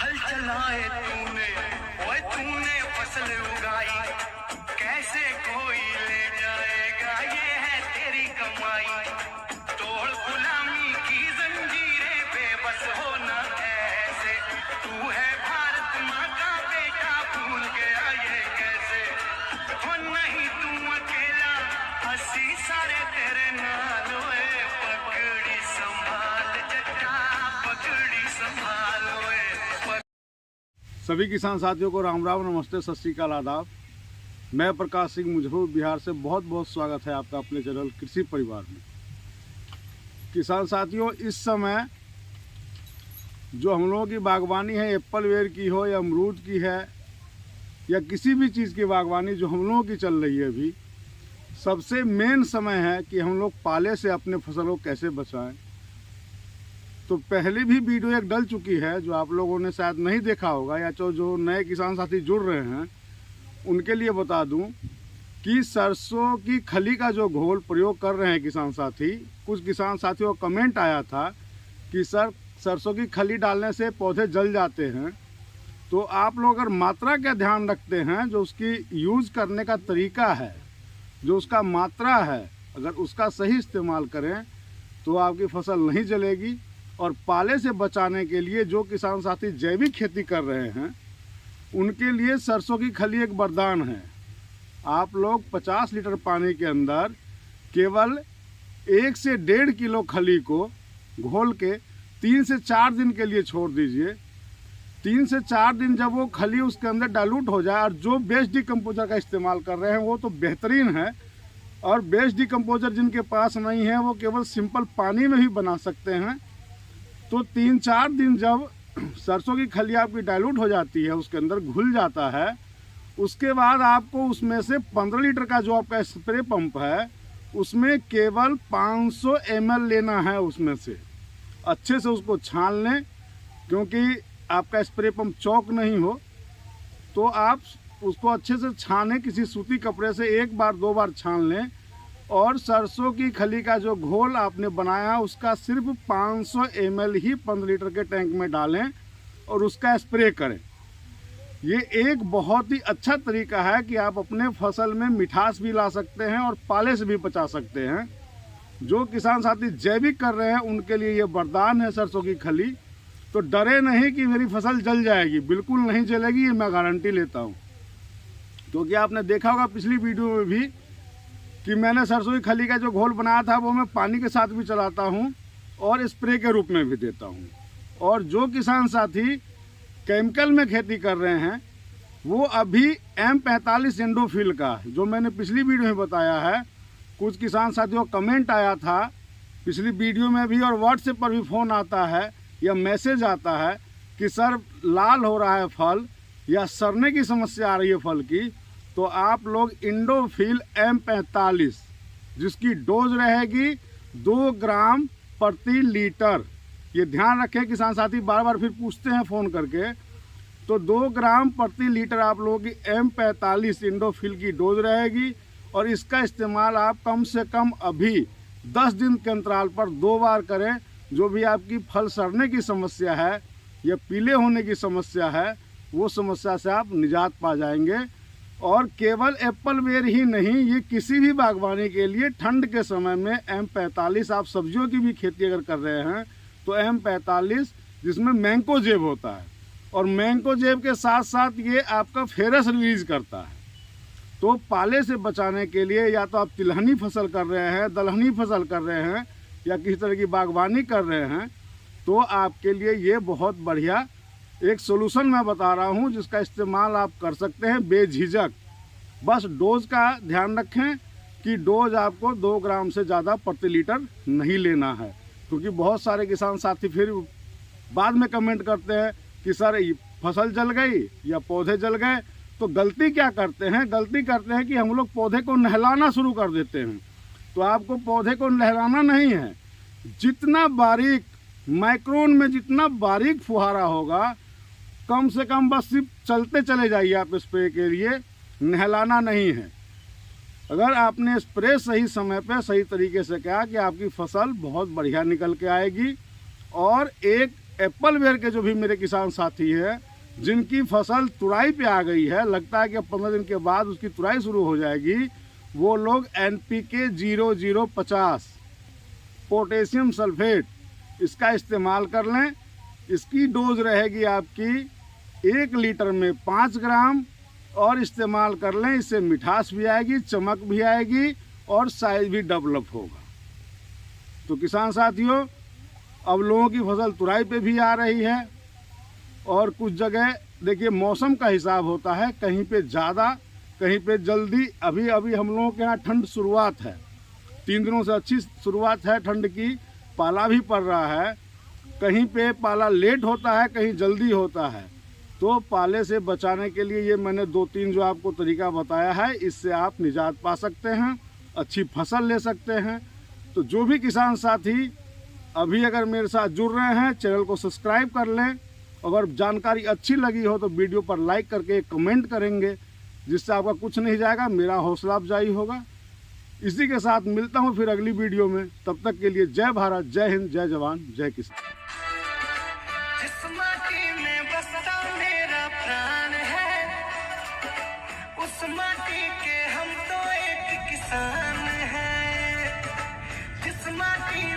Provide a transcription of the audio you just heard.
हल चलाए तूने, ओए तूने फसल उगाई, कैसे कोई ले जाएगा, ये है तेरी कमाई। तोड़ गुलामी की जंजीरें, बेबस होना ऐसे, तू है भारत माँ का बेटा, भूल गया ये कैसे। हो नहीं तू अकेला, हंसी सारे तेरे नाल, ओए पगड़ी संभाल जट्टा, पगड़ी संभाल ओए। सभी किसान साथियों को राम राम, नमस्ते, सत श्री अकाल, आदाब। मैं प्रकाश सिंह मुजफ्फरपुर बिहार से बहुत बहुत स्वागत है आपका अपने चैनल कृषि परिवार में। किसान साथियों, इस समय जो हम लोगों की बागवानी है, एप्पल वेयर की हो या अमरूद की है या किसी भी चीज़ की बागवानी जो हम लोगों की चल रही है, अभी सबसे मेन समय है कि हम लोग पाले से अपने फसल को कैसे बचाएं। तो पहले भी वीडियो एक डल चुकी है जो आप लोगों ने शायद नहीं देखा होगा, या जो नए किसान साथी जुड़ रहे हैं उनके लिए बता दूं कि सरसों की खली का जो घोल प्रयोग कर रहे हैं किसान साथी, कुछ किसान साथियों का कमेंट आया था कि सर सरसों की खली डालने से पौधे जल जाते हैं। तो आप लोग अगर मात्रा का ध्यान रखते हैं, जो उसकी यूज़ करने का तरीका है, जो उसका मात्रा है, अगर उसका सही इस्तेमाल करें तो आपकी फसल नहीं जलेगी। और पाले से बचाने के लिए जो किसान साथी जैविक खेती कर रहे हैं उनके लिए सरसों की खली एक वरदान है। आप लोग 50 लीटर पानी के अंदर केवल 1 से 1.5 किलो खली को घोल के 3 से 4 दिन के लिए छोड़ दीजिए। 3 से 4 दिन जब वो खली उसके अंदर डाइल्यूट हो जाए, और जो बेस्ट डिकम्पोजर का इस्तेमाल कर रहे हैं वो तो बेहतरीन है, और बेस्ट डिकम्पोजर जिनके पास नहीं है वो केवल सिंपल पानी में ही बना सकते हैं। तो 3-4 दिन जब सरसों की खली आपकी डाइल्यूट हो जाती है, उसके अंदर घुल जाता है, उसके बाद आपको उसमें से 15 लीटर का जो आपका स्प्रे पंप है उसमें केवल 500 ml लेना है। उसमें से अच्छे से उसको छान लें, क्योंकि आपका स्प्रे पंप चौक नहीं हो तो आप उसको अच्छे से छानें, किसी सूती कपड़े से 1 बार 2 बार छान लें। और सरसों की खली का जो घोल आपने बनाया उसका सिर्फ 500 ml ही 15 लीटर के टैंक में डालें और उसका स्प्रे करें। ये एक बहुत ही अच्छा तरीका है कि आप अपने फसल में मिठास भी ला सकते हैं और पाले से भी बचा सकते हैं। जो किसान साथी जैविक कर रहे हैं उनके लिए ये वरदान है सरसों की खली। तो डरे नहीं कि मेरी फसल जल जाएगी, बिल्कुल नहीं जलेगी, ये मैं गारंटी लेता हूँ। क्योंकि आपने देखा होगा पिछली वीडियो में भी कि मैंने सरसों की खली का जो घोल बनाया था वो मैं पानी के साथ भी चलाता हूँ और स्प्रे के रूप में भी देता हूँ। और जो किसान साथी केमिकल में खेती कर रहे हैं वो अभी M45 एंडोफिल का, जो मैंने पिछली वीडियो में बताया है, कुछ किसान साथियों का कमेंट आया था पिछली वीडियो में भी, और व्हाट्सएप पर भी फ़ोन आता है या मैसेज आता है कि सर लाल हो रहा है फल या सड़ने की समस्या आ रही है फल की। तो आप लोग इंडोफिल M45 जिसकी डोज रहेगी 2 ग्राम प्रति लीटर, ये ध्यान रखें किसान साथी, बार बार फिर पूछते हैं फ़ोन करके। तो 2 ग्राम प्रति लीटर आप लोगों की M45 इंडोफिल की डोज रहेगी, और इसका इस्तेमाल आप कम से कम अभी 10 दिन के अंतराल पर 2 बार करें। जो भी आपकी फल सड़ने की समस्या है या पीले होने की समस्या है, वो समस्या से आप निजात पा जाएंगे। और केवल एप्पल वेयर ही नहीं, ये किसी भी बागवानी के लिए ठंड के समय में M45, आप सब्जियों की भी खेती अगर कर रहे हैं तो M45 जिसमें मैंगो जेब होता है, और मैंगो जेब के साथ साथ ये आपका फेरस रिलीज करता है। तो पाले से बचाने के लिए या तो आप तिलहनी फसल कर रहे हैं, दलहनी फसल कर रहे हैं, या किसी तरह की बागवानी कर रहे हैं, तो आपके लिए ये बहुत बढ़िया एक सोल्यूशन मैं बता रहा हूँ जिसका इस्तेमाल आप कर सकते हैं बेझिझक। बस डोज का ध्यान रखें कि डोज आपको 2 ग्राम से ज़्यादा प्रति लीटर नहीं लेना है। क्योंकि बहुत सारे किसान साथी फिर बाद में कमेंट करते हैं कि सर फसल जल गई या पौधे जल गए। तो गलती क्या करते हैं, गलती करते हैं कि हम लोग पौधे को नहलाना शुरू कर देते हैं। तो आपको पौधे को नहलाना नहीं है, जितना बारीक माइक्रोन में जितना बारीक फुहारा होगा, कम से कम बस सिर्फ चलते चले जाइए आप स्प्रे के लिए, नहलाना नहीं है। अगर आपने स्प्रे सही समय पे सही तरीके से किया कि आपकी फसल बहुत बढ़िया निकल के आएगी। और एक एप्पल बेर के जो भी मेरे किसान साथी हैं, जिनकी फसल तुड़ाई पे आ गई है, लगता है कि अब 15 दिन के बाद उसकी तुड़ाई शुरू हो जाएगी, वो लोग NPK 0050 पोटेशियम सल्फेट इसका इस्तेमाल कर लें। इसकी डोज रहेगी आपकी 1 लीटर में 5 ग्राम, और इस्तेमाल कर लें। इससे मिठास भी आएगी, चमक भी आएगी और साइज भी डेवलप होगा। तो किसान साथियों, अब लोगों की फसल तुड़ाई पे भी आ रही है, और कुछ जगह देखिए मौसम का हिसाब होता है, कहीं पे ज़्यादा कहीं पे जल्दी। अभी अभी हम लोगों के यहाँ ठंड शुरुआत है, 3 दिनों से अच्छी शुरुआत है ठंड की, पाला भी पड़ रहा है। कहीं पे पाला लेट होता है, कहीं जल्दी होता है। तो पाले से बचाने के लिए ये मैंने 2-3 जो आपको तरीका बताया है, इससे आप निजात पा सकते हैं, अच्छी फसल ले सकते हैं। तो जो भी किसान साथी अभी अगर मेरे साथ जुड़ रहे हैं, चैनल को सब्सक्राइब कर लें। अगर जानकारी अच्छी लगी हो तो वीडियो पर लाइक करके कमेंट करेंगे, जिससे आपका कुछ नहीं जाएगा, मेरा हौसला अफजाई होगा। इसी के साथ मिलता हूँ फिर अगली वीडियो में। तब तक के लिए जय भारत, जय हिंद, जय जवान, जय किसान। जिस माटी में बसता मेरा प्राण है, उस माटी के हम तो एक किसान हैं। जिस माटी